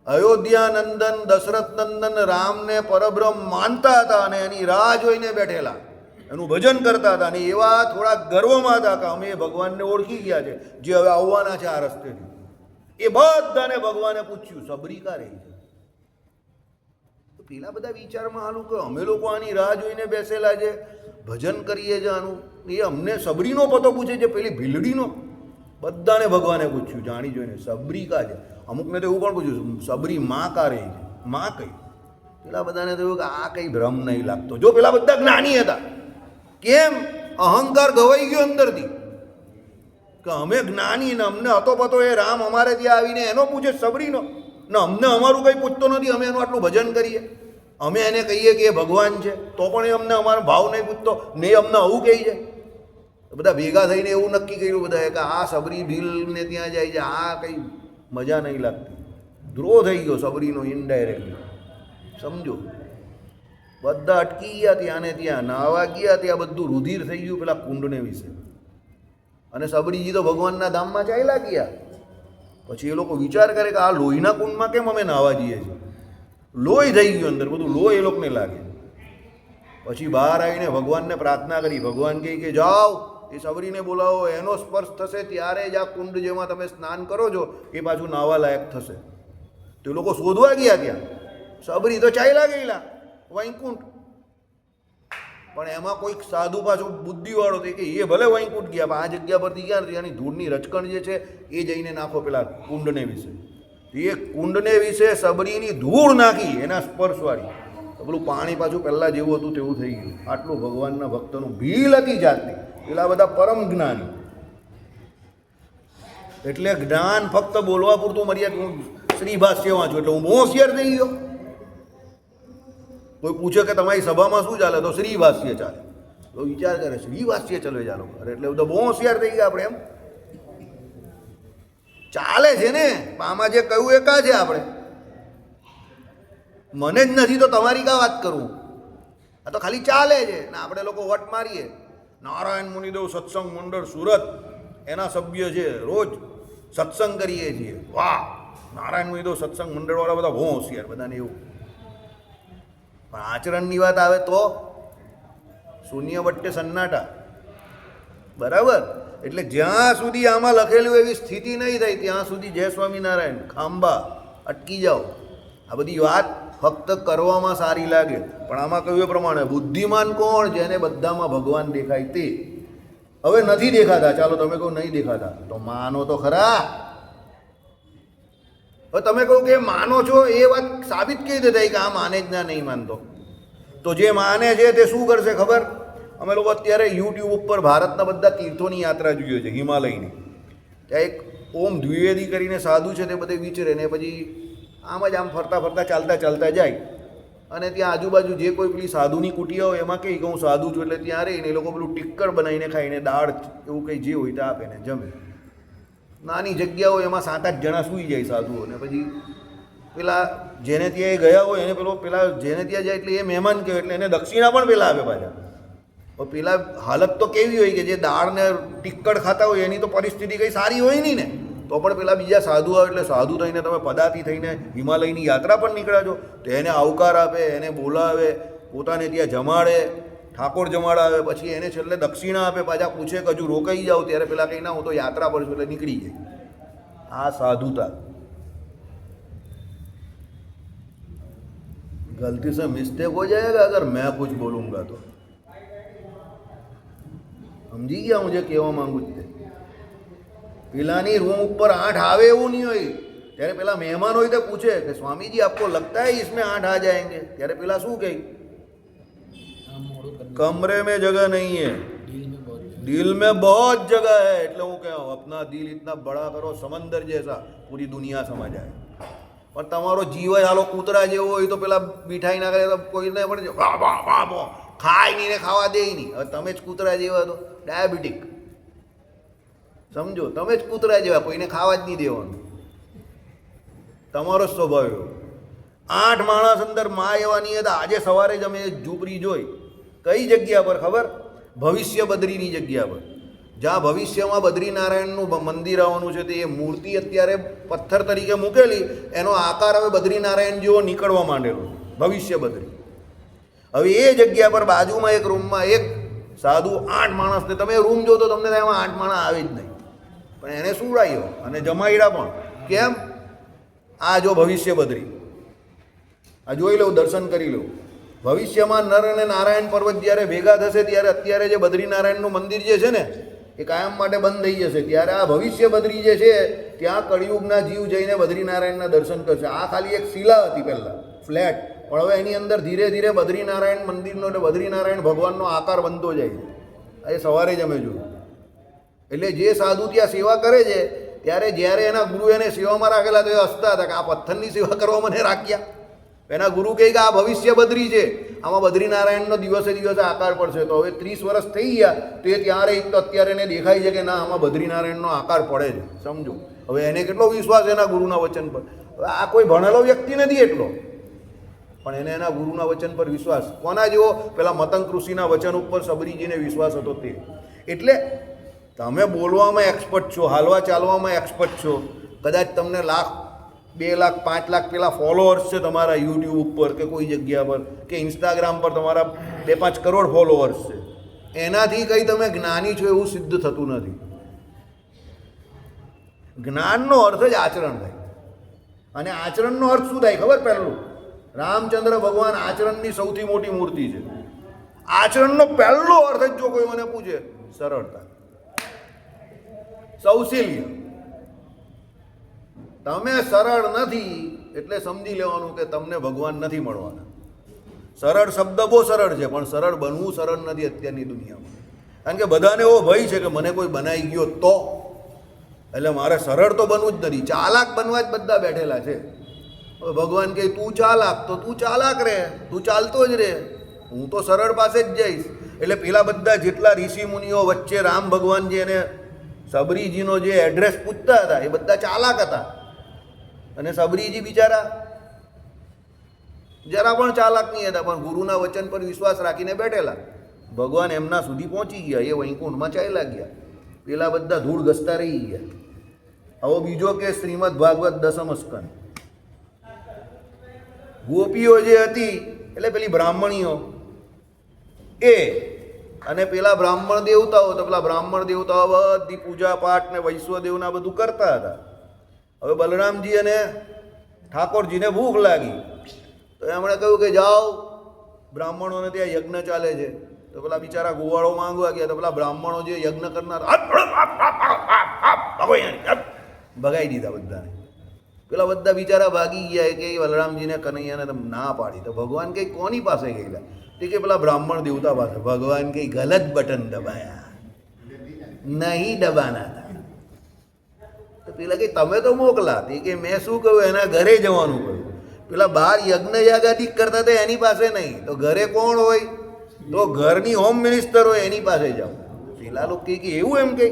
અયોધ્યા નંદન દશરથ નંદન રામને પરબ્રહ્મ માનતા હતા અને એની રાહ જોઈને બેઠેલા, એનું ભજન કરતા હતા, અને એવા થોડા ગર્વમાં હતા કે અમે ભગવાનને ઓળખી ગયા છે જે હવે આવવાના છે આ રસ્તેથી, એ બધાને ભગવાને પૂછ્યું સબરી કા રહી છે? તો પેલા બધા વિચારમાં હાલું કે અમે લોકો આની રાહ જોઈને બેસેલા છે, ભજન કરીએ છે આનું, એ અમને સબરીનો પતો પૂછે છે, પેલી ભીલડીનો. બધાને ભગવાને પૂછ્યું જાણી જોઈને, સબરી કા છે? અમુકને તો એવું પણ પૂછ્યું, સબરી માં કા રહી છે, માં કઈ? પેલા બધાને તો એવું કે આ કઈ ભ્રમ નહીં લાગતો. જો પેલા બધા જ્ઞાની હતા. કેમ? અહંકાર ગવાઈ ગયો અંદરથી કે અમે જ્ઞાની ને અમને હતો પતો એ રામ અમારે ત્યાં આવીને એનો પૂછે સબરીનો, ને અમને અમારું કંઈ પૂછતો નથી. અમે એનું આટલું ભજન કરીએ, અમે એને કહીએ કે એ ભગવાન છે, તો પણ એ અમને અમારો ભાવ નહીં પૂછતો ને અમને આવું કહી છે. બધા ભેગા થઈને એવું નક્કી કર્યું બધાએ કે આ સબરી ભીલને ત્યાં જાય છે, આ કંઈ મજા નહીં લાગતી. દ્રોહ થઈ ગયો સબરીનો ઇનડાયરેક્ટલી, સમજો. બધા અટકી ગયા ત્યાં ને ત્યાં, નાવા ગયા ત્યાં બધું રુધિર થઈ ગયું પેલા કુંડને વિશે. અને સબરીજી તો ભગવાનના ધામમાં ચાલ્યા ગયા. પછી એ લોકો વિચાર કરે કે આ લોહીના કુંડમાં કેમ અમે નાવા જઈએ છીએ? લોહી થઈ ગયું અંદર, બધું લોહી એ લોકોને લાગે. પછી બહાર આવીને ભગવાનને પ્રાર્થના કરી. ભગવાન કહે કે જાઓ એ સબરીને બોલાવો, એનો સ્પર્શ થશે ત્યારે જ આ કુંડ જેમાં તમે સ્નાન કરો છો એ પાછું નાવા લાયક થશે. તો એ લોકો શોધવા ગયા ત્યાં. સબરી તો ચાલ્યા ગયેલા વૈકુંઠ. પણ એમાં કોઈક સાધુ પાછો બુદ્ધિવાળો થઈ કે એ ભલે વૈકુંઠ ગયા, પણ આ જગ્યા પરથી ગયા નથી, એની ધૂળની રચકણ જે છે એ જઈને નાખો પેલા કુંડને વિશે. એ કુંડને વિશે સબરીની ધૂળ નાખી એના સ્પર્શવાળી, તો પેલું પાણી પાછું પહેલાં જેવું હતું તેવું થઈ ગયું. આટલું ભગવાનના ભક્તનું ભીલ હતી જાતની. પેલા બધા પરમ જ્ઞાની. એટલે જ્ઞાન ફક્ત બોલવા પૂરતું મર્યાદિત. હું શ્રી ભાષ્ય વાંચું એટલે હું બહુ હોશિયાર થઈ ગયો. કોઈ પૂછે કે તમારી સભામાં શું ચાલે, તો શ્રી ભાષ્ય ચાલે. તો વિચાર કરે શ્રી ભાષ્ય ચાલે ચાલો કરે એટલે બધા બહુ હોશિયાર થઈ ગયા આપણે. એમ ચાલે છે ને, આમાં જે કહ્યું એ કા છે આપણે? મને જ નથી તો તમારી કા વાત કરું? આ તો ખાલી ચાલે છે ને આપણે લોકો વટ મારીએ. નારાયણ મુનિદેવ સત્સંગ મંડળ સુરત એના સભ્ય છે, રોજ સત્સંગ કરીએ છીએ. વાહ, નારાયણ મુનિદેવ સત્સંગ મંડળવાળા બધા બહુ હોશિયાર, બધાને એવું. પણ આચરણની વાત આવે તો શૂન્ય વટ્ટે સન્નાટા. બરાબર? એટલે જ્યાં સુધી આમાં લખેલું એવી સ્થિતિ નહીં થાય ત્યાં સુધી જય સ્વામિનારાયણ ખાંબા અટકી જાઓ. આ બધી વાત ફક્ત કરવામાં સારી લાગે, પણ આમાં કહ્યું એ પ્રમાણે બુદ્ધિમાન કોણ? જેને બધામાં ભગવાન દેખાય તે. હવે નથી દેખાતા, ચાલો તમે કહો નહીં દેખાતા, તો માનો તો ખરા. હવે તમે કહો કે માનો છો, એ વાત સાબિત કઈ રીતે થાય કે આ માને જ ના નહીં માનતો? તો જે માને છે તે શું કરશે ખબર? અમે લોકો અત્યારે યુટ્યુબ ઉપર ભારતના બધા તીર્થોની યાત્રા જોઈએ છે, હિમાલયની. ત્યાં એક ઓમ દ્વિવેદી કરીને સાધુ છે, તે બધે વિચરે ને પછી આમ જ આમ ફરતા ફરતા ચાલતા ચાલતા જાય. અને ત્યાં આજુબાજુ જે કોઈ પેલી સાધુની કુટિયા હોય એમાં કહી કે હું સાધુ છું, એટલે ત્યાં રહીને એ લોકો પેલું ટિક્કર બનાવીને ખાઈને દાળ એવું કંઈ જે હોય તે આપે ને જમે. નાની જગ્યા હોય એમાં 7-8 જણા સૂઈ જાય સાધુઓ. ને પછી પેલા જેને ત્યાં એ ગયા હોય એને પેલા જેને ત્યાં જાય એટલે એ મહેમાન કહેવાય, એટલે એને દક્ષિણા પણ પેલા આપે પાછા. પેલા હાલત તો કેવી હોય કે જે દાળને ટિક્કડ ખાતા હોય એની તો પરિસ્થિતિ કંઈ સારી હોય નહીં ને, તો પણ પેલા બીજા સાધુ આવે એટલે સાધુ થઈને તમે પદાથી થઈને હિમાલયની યાત્રા પર નીકળ્યા છો, તો એને આવકાર આપે, એને બોલાવે, પોતાને ત્યાં જમાડે, ઠાકોર જમાડાવે, પછી એને છેલ્લે દક્ષિણા આપે, પાછા પૂછે કે હજુ રોકાઈ જાઓ, ત્યારે પેલા કંઈ ના હું તો યાત્રા પર છું એટલે નીકળી જાય. આ સાધુતા. गलती से मिस्टेक हो जाएगा अगर मैं कुछ बोलूँगा तो. સમજી ગયા મુझे કહેવા માંગુ છું? પેલાની રૂમ ઉપર 8 આવે એવું નહીં હોય. ત્યારે પેલા મહેમાન હોય તો પૂછે કે સ્વામીજી આપકો લગતા है इसमें 8 आ जाएंगे? ત્યારે પેલા શું કહે? कमरे में जगह नहीं है, दिल में बहुत जगह है. એટલે હું કહું अपना दिल इतना बड़ा करो समंदर जैसा, पूरी दुनिया समझ आए. પણ તમારો જીવ હાલો કૂતરા જેવો હોય તો પેલા મીઠાઈ ના કરે તો કોઈને પણ ખાય નહીં ને ખાવા દે નહીં. હવે તમે જ કૂતરા જેવા તો ડાયાબિટીક, સમજો? તમે જ કૂતરા જેવા, કોઈને ખાવા જ નહીં દેવાનું. તમારો જ સ્વભાવ એવો. 8 માણસ અંદર માં એવા નહીં હતા. આજે સવારે જ અમે ઝૂંપડી જોઈ. કઈ જગ્યા પર ખબર? ભવિષ્ય બદ્રીની જગ્યા પર, જ્યાં ભવિષ્યમાં બદ્રીનારાયણનું મંદિર આવવાનું છે. તે એ મૂર્તિ અત્યારે પથ્થર તરીકે મૂકેલી, એનો આકાર હવે બદ્રીનારાયણ જેવો નીકળવા માંડેલો, ભવિષ્ય બદ્રી. હવે એ જગ્યા પર બાજુમાં એક રૂમમાં એક સાધુ 8 માણસને, તમે રૂમ જો તો તમને એમાં 8 માણસ આવે જ નહીં, પણ એને સુવડાવ્યો અને જમાયડા પણ. કેમ? આ જો ભવિષ્ય બદ્રી, આ જોઈ લઉં, દર્શન કરી લઉં. ભવિષ્યમાં નર અને નારાયણ પર્વત જ્યારે ભેગા થશે ત્યારે અત્યારે જે બદ્રીનારાયણનું મંદિર જે છે ને એ કાયમ માટે બંધ થઈ જશે. ત્યારે આ ભવિષ્ય બદ્રી જે છે ત્યાં કળિયુગના જીવ જઈને બદ્રીનારાયણના દર્શન કરશે. આ ખાલી એક શિલા હતી પહેલાં, ફ્લેટ, પણ હવે એની અંદર ધીરે ધીરે બદ્રીનારાયણ મંદિરનો એટલે બદ્રીનારાયણ ભગવાનનો આકાર બનતો જાય છે. એ સવારે જ અમે જોયું. એટલે જે સાધુ ત્યાં સેવા કરે છે ત્યારે જ્યારે એના ગુરુ એને સેવામાં રાખેલા તો એ હસતા હતા કે આ પથ્થરની સેવા કરવા મને રાખ્યા. એના ગુરુ કહે કે આ ભવિષ્ય બદ્રી છે, આમાં બદ્રીનારાયણનો દિવસે દિવસે આકાર પડશે. તો હવે 30 વર્ષ થઈ ગયા તો એ ત્યારે તો અત્યારે એને દેખાય છે કે ના, આમાં બદ્રીનારાયણનો આકાર પડે છે. સમજો હવે એને કેટલો વિશ્વાસ એના ગુરુના વચન પર. હવે આ કોઈ ભણેલો વ્યક્તિ નથી એટલો, પણ એને એના ગુરુના વચન પર વિશ્વાસ. કોના જેવો? પેલા મતંગ ઋષિના વચન ઉપર સબરીજીને વિશ્વાસ હતો તે. એટલે તમે બોલવામાં એક્સપર્ટ છો, હાલવા ચાલવામાં એક્સપર્ટ છો, કદાચ તમને 1 લાખ 2 લાખ 5 લાખ પેલા ફોલોઅર્સ છે તમારા યુટ્યુબ ઉપર કે કોઈ જગ્યા પર કે ઇન્સ્ટાગ્રામ પર તમારા 2-5 કરોડ ફોલોઅર્સ છે, એનાથી કંઈ તમે જ્ઞાની છો એવું સિદ્ધ થતું નથી. જ્ઞાનનો અર્થ જ આચરણ થાય. અને આચરણનો અર્થ શું થાય ખબર? પહેલું, રામચંદ્ર ભગવાન આચરણની સૌથી મોટી મૂર્તિ છે. આચરણનો પહેલો અર્થ જ જો કોઈ મને પૂછે, સરળતા, સૌશીલ્ય. તમે સરળ નથી એટલે સમજી લેવાનું કે તમને ભગવાન નથી મળવાના. સરળ શબ્દ બહુ સરળ છે, પણ સરળ બનવું સરળ નથી અત્યારની દુનિયામાં. કારણ કે બધાને એવો ભય છે કે મને કોઈ બનાવી ગયો તો, એટલે મારે સરળ તો બનવું જ નથી, ચાલાક બનવા જ બધા બેઠેલા છે. ભગવાન કહે તું ચાલાક, તો તું ચાલાક રહે, તું ચાલતો જ રહે, હું તો સરળ પાસે જ જઈશ. એટલે પેલા બધા જેટલા ઋષિ મુનિઓ વચ્ચે રામ ભગવાનજી એને સબરીજીનો જે એડ્રેસ પૂછતા હતા એ બધા ચાલાક હતા. અને સબરીજી બિચારા જરા પણ ચાલાક નહીં હતા, પણ ગુરુના વચન પર વિશ્વાસ રાખીને બેઠેલા. ભગવાન એમના સુધી પહોંચી ગયા, એ વૈકુંઠમાં ચાલ્યા ગયા, પેલા બધા ધૂળ ઘસતા રહી ગયા. હવે બીજો કે શ્રીમદ ભાગવત 10મ સ્કંદ. ગોપીઓ જે હતી એટલે પેલી બ્રાહ્મણીઓ એ અને પેલા બ્રાહ્મણ દેવતાઓ, તો પેલા બ્રાહ્મણ દેવતાઓ બધી પૂજા પાઠ ને વૈશ્વદેવના બધું કરતા હતા. હવે બલરામજી અને ઠાકોરજીને ભૂખ લાગી તો એમણે કહ્યું કે જાઓ, બ્રાહ્મણોને ત્યાં યજ્ઞ ચાલે છે. તો પેલા બિચારા ગોવાળો માંગવા ગયા તો પેલા બ્રાહ્મણો જે યજ્ઞ કરનાર ભગાઈ દીધા બધાને. પેલા બધા બિચારા ભાગી ગયા કે બલરામજીને કનૈયાને ના પાડી. તો ભગવાન કંઈ કોની પાસે ગયેલા? તે કે પેલા બ્રાહ્મણ દેવતા પાસે. ભગવાન કંઈ ગલત બટન દબાયા, નહીં દબાના હતા. તો પેલા કે તમે તો મોકલા. તે કે મેં શું કહ્યું, એના ઘરે જવાનું કહ્યું. પેલા બહાર યજ્ઞ યાગાદિક કરતા હતા એની પાસે નહીં, તો ઘરે કોણ હોય? તો ઘરની હોમ મિનિસ્ટર હોય એની પાસે જાઓ. પેલા લોકો કે એવું એમ કે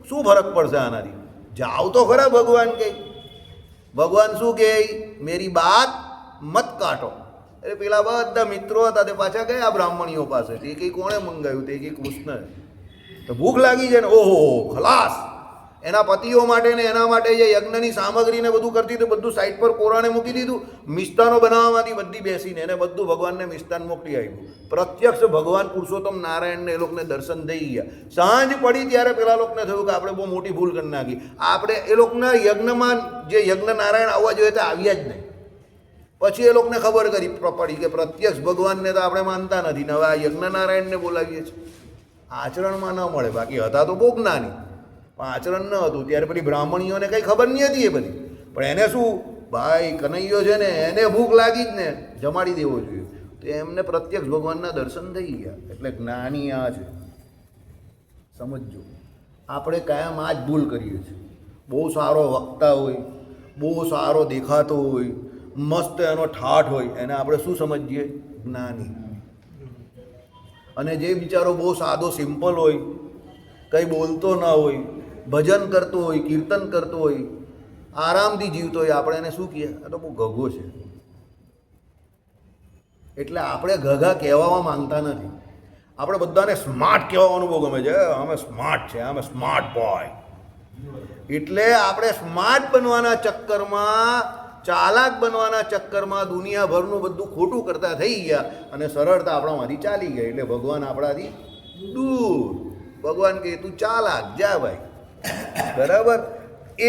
શું ફરક પડશે આનાથી? જાઓ તો ખરા. ભગવાન કે, ભગવાન શું કહે, મેરી બાત મત કાઢો. એટલે પેલા બધા મિત્રો હતા તે પાછા ગયા બ્રાહ્મણીઓ પાસે. તે કંઈ કોણે મંગાવ્યું? તે કંઈ કૃષ્ણ. તો ભૂખ લાગી છે ને, ઓહો ખલાસ. એના પતિઓ માટે ને એના માટે જે યજ્ઞની સામગ્રીને બધું કરતી હતી બધું સાઈડ પર કોરાણે મૂકી દીધું. મિષ્ટાનો બનાવવામાંથી બધી બેસીને એને બધું ભગવાનને મિષ્ટાન મોકલી આવ્યું. પ્રત્યક્ષ ભગવાન પુરુષોત્તમ નારાયણને એ લોકોને દર્શન થઈ ગયા. સાંજ પડી ત્યારે પેલા લોકોને થયું કે આપણે બહુ મોટી ભૂલ કરી નાખી. આપણે એ લોકોના યજ્ઞમાં જે યજ્ઞ નારાયણ આવવા જોઈએ તે આવ્યા જ નહીં. પછી એ લોકોને ખબર પડી કે પ્રત્યક્ષ ભગવાનને તો આપણે માનતા નથી ને હવે આ યજ્ઞ નારાયણને બોલાવીએ છીએ. આચરણમાં ન મળે. બાકી હતા તો બહુ જ્ઞાની, પણ આચરણ ન હતું. ત્યારે પેલી બ્રાહ્મણીઓને કંઈ ખબર નહીં હતી એ બધી. પણ એને શું, ભાઈ કનૈયો છે ને એને ભૂખ લાગી જ ને, જમાડી દેવો જોઈએ. તો એમને પ્રત્યક્ષ ભગવાનના દર્શન થઈ ગયા. એટલે જ્ઞાની આ છે, સમજજો. આપણે કાયમ આ જ ભૂલ કરીએ છીએ. બહુ સારો વક્તા હોય, બહુ સારો દેખાતો હોય, મસ્ત એનો ઠાઠ હોય, એને આપણે શું સમજીએ? જ્ઞાની. અને જે બિચારો બહુ સાદો સિમ્પલ હોય, કંઈ બોલતો ના હોય, ભજન કરતો હોય, કીર્તન કરતો હોય, આરામથી જીવતો હોય, આપણે એને શું કહીએ? આ તો બહુ ઘઘો છે. એટલે આપણે ઘઘા કહેવામાં માંગતા નથી. આપણે બધાને સ્માર્ટ કહેવાનું બહુ ગમે છે. અમે સ્માર્ટ છે, અમે સ્માર્ટ બોય. એટલે આપણે સ્માર્ટ બનવાના ચક્કરમાં, ચાલાક બનવાના ચક્કરમાં દુનિયાભરનું બધું ખોટું કરતા થઈ ગયા અને સરળતા આપણામાંથી ચાલી ગઈ. એટલે ભગવાન આપણાથી દૂર. ભગવાન કહે તું ચાલાક જા ભાઈ. બરાબર.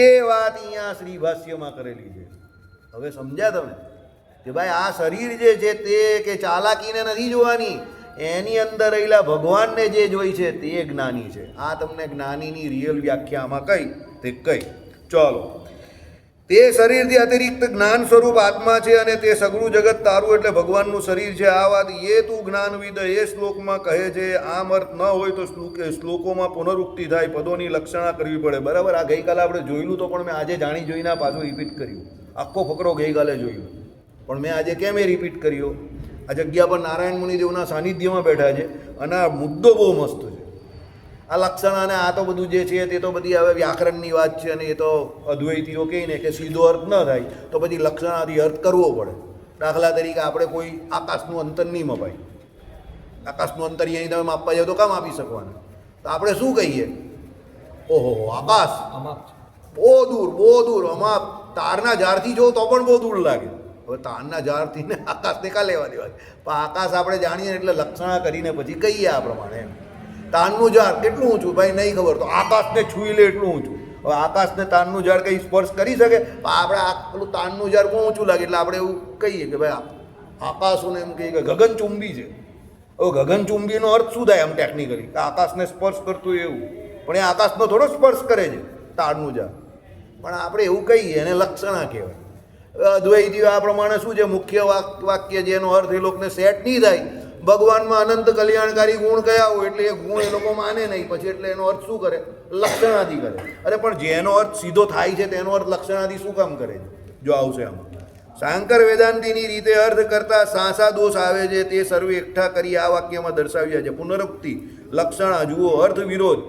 એ વાત અહીંયા શ્રી ભાષ્યમાં કરેલી છે. હવે સમજ્યા તમે કે ભાઈ આ શરીર જે છે તે કે ચાલાકીને નથી જોવાની, એની અંદર રહેલા ભગવાનને જે જોઈ છે તે જ્ઞાની છે. આ તમને જ્ઞાનીની રિયલ વ્યાખ્યા આમાં કઈ તે કઈ. ચલો, તે શરીરથી અતિરિક્ત જ્ઞાન સ્વરૂપ આત્મા છે અને તે સગળું જગત તારું એટલે ભગવાનનું શરીર છે. આ વાત એ તું જ્ઞાનવિદ એ શ્લોકમાં કહે છે. આમ અર્થ ન હોય તો શ્લોકોમાં પુનરુક્તિ થાય, પદોની લક્ષણા કરવી પડે. બરાબર, આ ગઈકાલે આપણે જોયેલું તો પણ મેં આજે જાણી જોઈને પાછું રિપીટ કર્યું. આખો ફકરો ગઈકાલે જોયું પણ મેં આજે કેમ એ રિપીટ કર્યો? આ જગ્યા પર નારાયણ મુનિદેવના સાનિધ્યમાં બેઠા છે અને આ મુદ્દો બહુ મસ્ત છે. આ લક્ષણ અને આ તો બધું જે છે તે તો બધી હવે વ્યાકરણની વાત છે અને એ તો અદ્વૈતીઓ કહે ને કે સીધો અર્થ ન થાય તો પછી લક્ષણાથી અર્થ કરવો પડે. દાખલા તરીકે આપણે કોઈ આકાશનું અંતર નહીં મપાય. આકાશનું અંતર અહીં તમે માપવા જાવ તો કામ આપી શકવાના? તો આપણે શું કહીએ? ઓહો, આકાશ બહુ દૂર. આમાં તારના ઝાડથી જોઉં તો પણ બહુ દૂર લાગે. હવે તારના ઝાડથી ને આકાશને કા લેવા દેવા? પણ આકાશ આપણે જાણીએ એટલે લક્ષણા કરીને પછી કહીએ આ પ્રમાણે એમ. તાનનું ઝાડ કેટલું ઊંચું ભાઈ નહીં ખબર, તો આકાશને છૂઈ લે એટલું ઊંચું. હવે આકાશને તાનનું ઝાડ કંઈ સ્પર્શ કરી શકે? આપણે પેલું તાનનું ઝાડ બહુ ઊંચું લાગે એટલે આપણે એવું કહીએ કે ભાઈ આકાશોને એમ કહીએ કે ગગનચુંબી છે. હવે ગગનચુંબીનો અર્થ શું થાય આમ ટેકનિકલી? કે આકાશને સ્પર્શ કરતું એવું, પણ એ આકાશનો થોડો સ્પર્શ કરે છે તારનું ઝાડ. પણ આપણે એવું કહીએ એને લક્ષણા કહેવાય. અદ્વૈતીઓ આ પ્રમાણે શું છે, મુખ્ય વાક્ય જેનો અર્થ એ લોકોને સેટ નહીં થાય. ભગવાનમાં અનંત કલ્યાણકારી ગુણ કયા હોય એટલે એ ગુણ એ લોકો માને નહીં. પછી એટલે એનો અર્થ શું કરે? લક્ષણાથી કરે. અરે પણ જેનો અર્થ સીધો થાય છે તેનો અર્થ લક્ષણાથી શું કામ કરે છે? જો આવશે આમાં શાંકર વેદાંતિની રીતે અર્થ કરતા સાસા દોષ આવે છે તે સર્વે એકઠા કરી આ વાક્યમાં દર્શાવ્યા છે. પુનરુક્તિ, લક્ષણા જુઓ, અર્થ વિરોધ,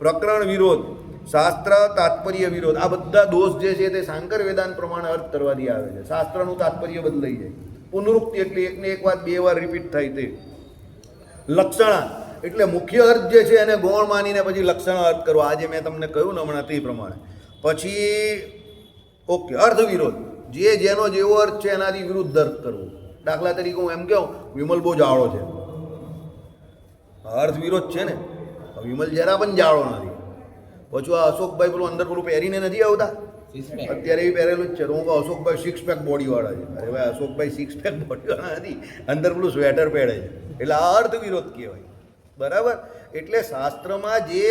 પ્રકરણ વિરોધ, શાસ્ત્ર તાત્પર્ય વિરોધ, આ બધા દોષ જે છે તે શાંકર વેદાંત પ્રમાણે અર્થ કરવાથી આવે છે. શાસ્ત્રનું તાત્પર્ય બદલાઈ જાય. પુનરુક્તિ એટલે એકને એક વાત 2 વાર રિપીટ થાય તે. લક્ષણા એટલે મુખ્ય અર્થ જે છે એને ગૌણ માનીને પછી લક્ષણ અર્થ કરવો. આજે મેં તમને કહ્યું ને હમણાં તે પ્રમાણે. પછી ઓકે, અર્થ વિરોધ, જેનો જેવો અર્થ છે એનાથી વિરુદ્ધ અર્થ કરવો. દાખલા તરીકે હું એમ કહું વિમલ બહુ જાડો છે, અર્થ વિરોધ છે ને. વિમલ જરા પણ જાડો નથી. પછી આ અશોકભાઈ પેલું અંદર પેલું પહેરીને નથી આવતા, અત્યારે એ પહેરેલું જ છે. તો હું કહું અશોકભાઈ 6 પેક બોડીવાળા છે. અરે ભાઈ અશોકભાઈ 6 પેક બોડીવાળા નથી, અંદર પેલું સ્વેટર પહેરે છે. એટલે આ અર્થ વિરોધ કહેવાય. બરાબર, એટલે શાસ્ત્રમાં જે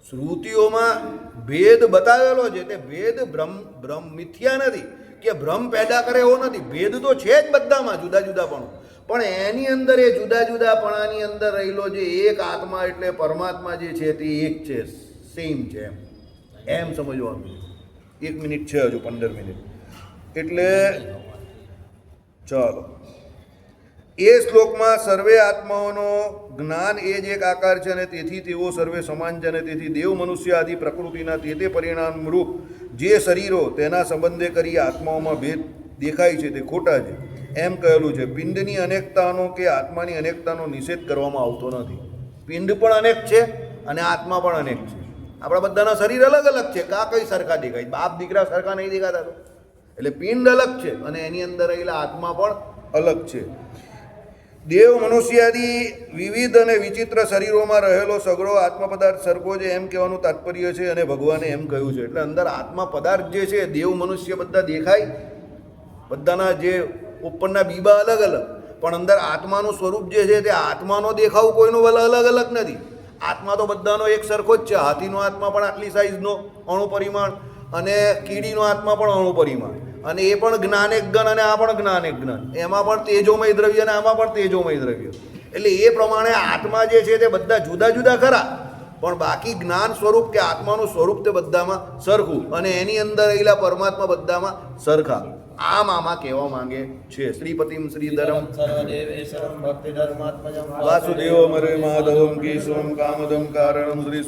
શ્રુતિઓમાં ભેદ બતાવેલો છે તે ભેદ ભ્રમ મિથ્યા નથી કે ભ્રમ પેદા કરે એવો નથી. ભેદ તો છે જ બધામાં, જુદા જુદાપણું. પણ એની અંદર એ જુદા જુદાપણાની અંદર રહેલો જે એક આત્મા એટલે પરમાત્મા જે છે તે એક છે, સેમ છે. એમ સમજવાનું. 1 મિનિટ છે, હજુ 15 મિનિટ. એટલે ચાલો, એ શ્લોકમાં સર્વે આત્માઓનો જ્ઞાન એ જ એક આકાર છે અને તેથી તેઓ સર્વે સમાન છે અને તેથી દેવ મનુષ્ય આદિ પ્રકૃતિના તે પરિણામરૂપ જે શરીરો તેના સંબંધે કરી આત્માઓમાં ભેદ દેખાય છે તે ખોટા છે એમ કહેલું છે. પિંડની અનેકતાનો કે આત્માની અનેકતાનો નિષેધ કરવામાં આવતો નથી. પિંડ પણ અનેક છે અને આત્મા પણ અનેક છે. આપણા બધાના શરીર અલગ અલગ છે, કા કઈ સરખા દેખાય? બાપ દીકરા સરખા નહીં દેખાતા. તો એટલે પિંડ અલગ છે અને એની અંદર રહેલા આત્મા પણ અલગ છે. દેવ મનુષ્યાદી વિવિધ અને વિચિત્ર શરીરોમાં રહેલો સગળો આત્મા પદાર્થ સરખો છે એમ કહેવાનું તાત્પર્ય છે અને ભગવાને એમ કહ્યું છે. એટલે અંદર આત્મા પદાર્થ જે છે, દેવ મનુષ્ય બધા દેખાય, બધાના જે ઉપરના બીબા અલગ અલગ, પણ અંદર આત્માનું સ્વરૂપ જે છે તે આત્માનો દેખાવ કોઈનો અલગ અલગ નથી. આત્મા તો બધાનો એક સરખો જ છે. હાથીનો આત્મા પણ આટલી સાઈઝનો અણુ પરિમાણ અને કીડીનો આત્મા પણ અણુ પરિમાણ, અને એ પણ જ્ઞાનેક ગણ અને આ પણ જ્ઞાનેક જ્ઞાન. એમાં પણ તેજોમય દ્રવ્ય અને આમાં પણ તેજોમય દ્રવ્ય. એટલે એ પ્રમાણે આત્મા જે છે તે બધા જુદા જુદા ખરા, પણ બાકી જ્ઞાન સ્વરૂપ કે આત્માનું સ્વરૂપ તે બધામાં સરખું અને એની અંદર રહેલા પરમાત્મા બધામાં સરખા. આમ આમાં કહેવા માંગે છે. શ્રીપતિમ શ્રીધરમ વાસુદેવ મરે માધવમ કેશવમ કામદમ કારણમ શ્રી